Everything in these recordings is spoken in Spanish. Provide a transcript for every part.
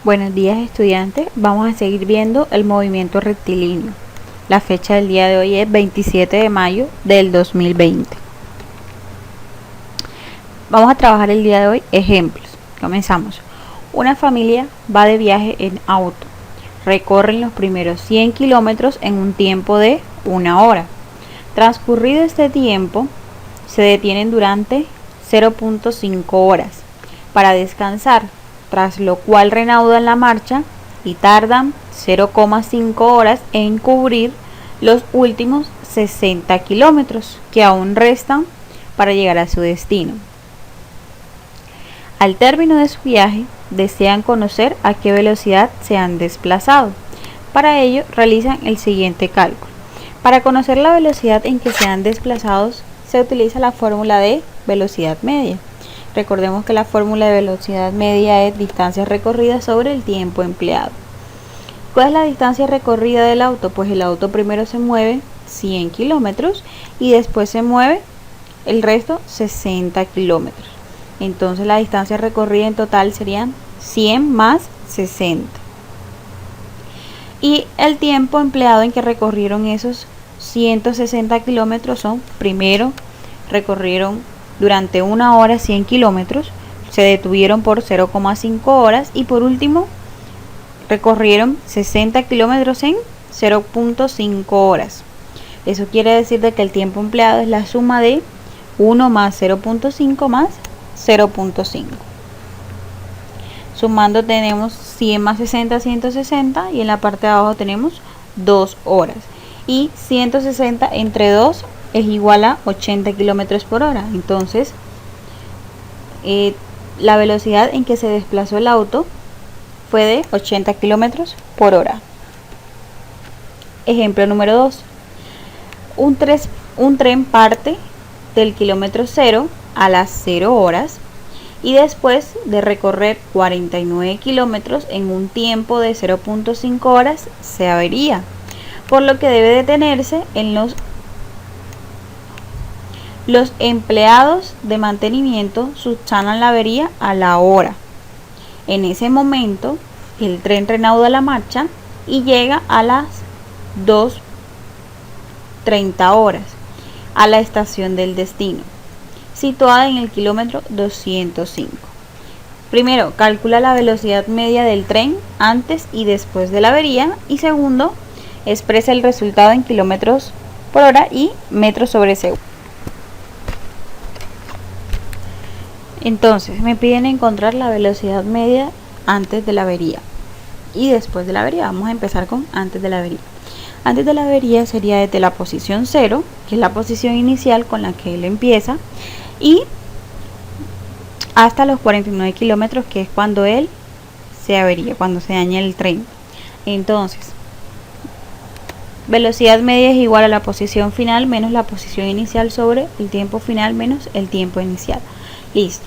Buenos días, estudiantes. Vamos a seguir viendo el movimiento rectilíneo. La fecha del día de hoy es 27 de mayo del 2020. Vamos a trabajar el día de hoy ejemplos. Comenzamos. Una familia va de viaje en auto. Recorren los primeros 100 kilómetros en un tiempo de 1 hora. Transcurrido este tiempo, se detienen durante 0.5 horas para descansar, tras lo cual reanudan la marcha y tardan 0,5 horas en cubrir los últimos 60 kilómetros que aún restan para llegar a su destino. Al término de su viaje, desean conocer a qué velocidad se han desplazado. Para ello, realizan el siguiente cálculo. Para conocer la velocidad en que se han desplazado, se utiliza la fórmula de velocidad media. Recordemos que la fórmula de velocidad media es distancia recorrida sobre el tiempo empleado. ¿Cuál es la distancia recorrida del auto? Pues el auto primero se mueve 100 kilómetros y después se mueve el resto 60 kilómetros. Entonces la distancia recorrida en total serían 100 más 60. Y el tiempo empleado en que recorrieron esos 160 kilómetros son: primero recorrieron durante 1 hora 100 kilómetros, se detuvieron por 0,5 horas y por último recorrieron 60 kilómetros en 0.5 horas. Eso quiere decir de que el tiempo empleado es la suma de 1 más 0.5 más 0.5. Sumando tenemos 100 más 60, 160, y en la parte de abajo tenemos 2 horas. Y 160 entre 2 es igual a 80 kilómetros por hora. Entonces, la velocidad en que se desplazó el auto fue de 80 kilómetros por hora. Ejemplo número 2. Un tren parte del kilómetro 0 a las 0 horas y después de recorrer 49 kilómetros en un tiempo de 0.5 horas se avería, por lo que debe detenerse en los empleados de mantenimiento subsanan la avería a la hora. En ese momento, el tren reanuda la marcha y llega a las 2:30 horas a la estación del destino, situada en el kilómetro 205. Primero, calcula la velocidad media del tren antes y después de la avería. Y segundo, expresa el resultado en kilómetros por hora y metros sobre segundo. Entonces, me piden encontrar la velocidad media antes de la avería y después de la avería. Vamos a empezar con antes de la avería. Antes de la avería sería desde la posición 0, que es la posición inicial con la que él empieza, y hasta los 49 kilómetros, que es cuando él se avería, cuando se daña el tren. Entonces, velocidad media es igual a la posición final menos la posición inicial sobre el tiempo final menos el tiempo inicial. Listo.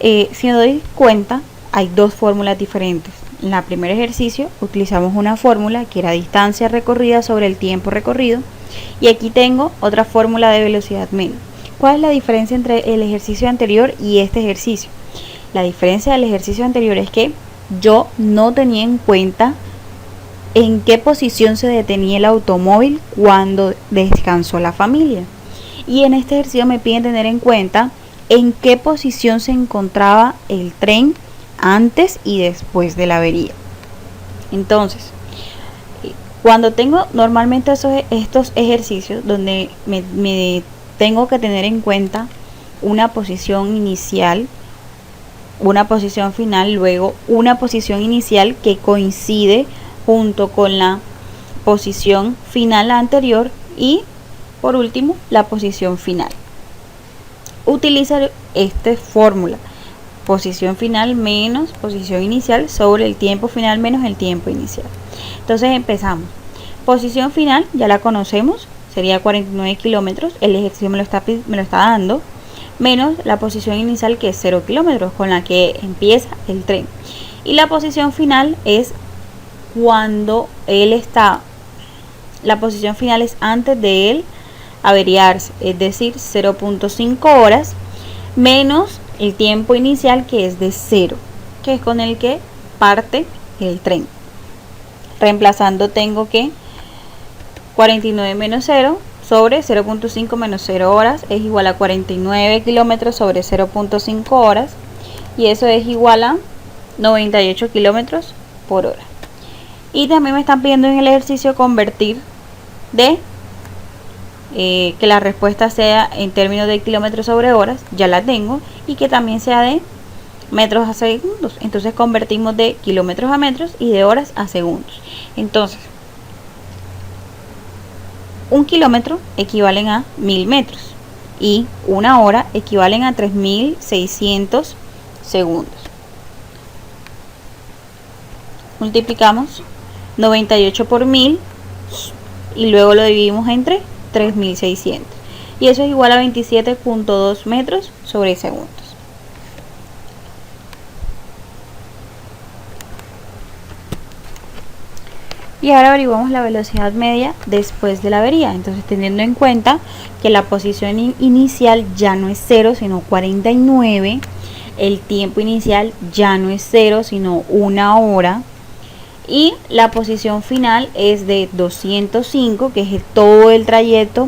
Si me doy cuenta, hay dos fórmulas diferentes. En el primer ejercicio utilizamos una fórmula que era distancia recorrida sobre el tiempo recorrido, y aquí tengo otra fórmula de velocidad media. ¿Cuál es la diferencia entre el ejercicio anterior y este ejercicio? La diferencia del ejercicio anterior es que yo no tenía en cuenta en qué posición se detenía el automóvil cuando descansó la familia, y en este ejercicio me piden tener en cuenta en qué posición se encontraba el tren antes y después de la avería. Entonces, cuando tengo normalmente estos ejercicios donde me tengo que tener en cuenta una posición inicial, una posición final, luego una posición inicial que coincide junto con la posición final anterior y por último la posición final. Utilizar esta fórmula: posición final menos posición inicial sobre el tiempo final menos el tiempo inicial. Entonces empezamos. Posición final ya la conocemos, sería 49 kilómetros, el ejercicio me lo está dando, menos la posición inicial, que es 0 kilómetros, con la que empieza el tren. Y la posición final es cuando él está, la posición final es antes de él averiarse, es decir, 0.5 horas menos el tiempo inicial, que es de 0, que es con el que parte el tren. Reemplazando tengo que 49 menos 0 sobre 0.5 menos 0 horas es igual a 49 kilómetros sobre 0.5 horas, y eso es igual a 98 kilómetros por hora. Y también me están pidiendo en el ejercicio convertir de que la respuesta sea en términos de kilómetros sobre horas, ya la tengo, y que también sea de metros a segundos. Entonces convertimos de kilómetros a metros y de horas a segundos. Entonces, un kilómetro equivalen a 1000 metros y una hora equivalen a 3600 segundos. Multiplicamos 98 por 1000 y luego lo dividimos entre 3600, y eso es igual a 27.2 metros sobre segundos. Y ahora averiguamos la velocidad media después de la avería. Entonces, teniendo en cuenta que la posición inicial ya no es 0 sino 49, el tiempo inicial ya no es 0 sino 1 hora, y la posición final es de 205, que es todo el trayecto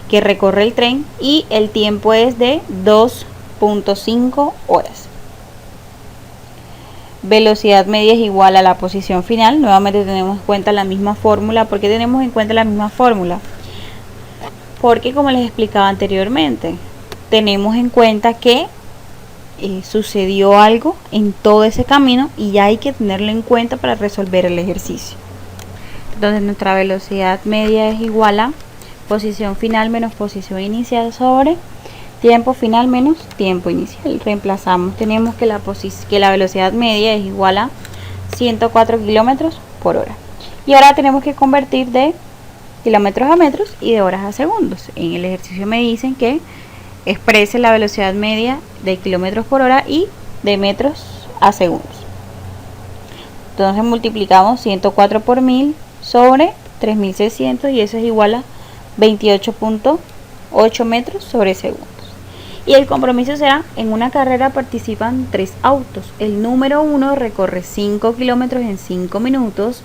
que recorre el tren, y el tiempo es de 2.5 horas. Velocidad media es igual a la posición final. Nuevamente tenemos en cuenta la misma fórmula. ¿Por qué tenemos en cuenta la misma fórmula? Porque, como les explicaba anteriormente, tenemos en cuenta que sucedió algo en todo ese camino y ya hay que tenerlo en cuenta para resolver el ejercicio. Entonces, nuestra velocidad media es igual a posición final menos posición inicial sobre tiempo final menos tiempo inicial. Reemplazamos, tenemos que la velocidad media es igual a 104 kilómetros por hora. Y ahora tenemos que convertir de kilómetros a metros y de horas a segundos. En el ejercicio me dicen que exprese la velocidad media de kilómetros por hora y de metros a segundos. Entonces multiplicamos 104 por 1000 sobre 3600 y eso es igual a 28.8 metros sobre segundos. Y el compromiso será: en una carrera participan 3 autos. El número 1 recorre 5 kilómetros en 5 minutos.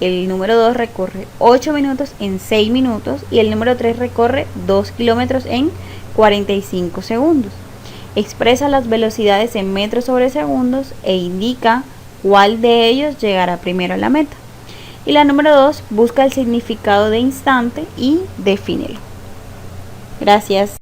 El número 2 recorre 8 minutos en 6 minutos. Y el número 3 recorre 2 kilómetros en 45 segundos. Expresa las velocidades en metros sobre segundos e indica cuál de ellos llegará primero a la meta. Y la número 2, busca el significado de instante y defínelo. Gracias.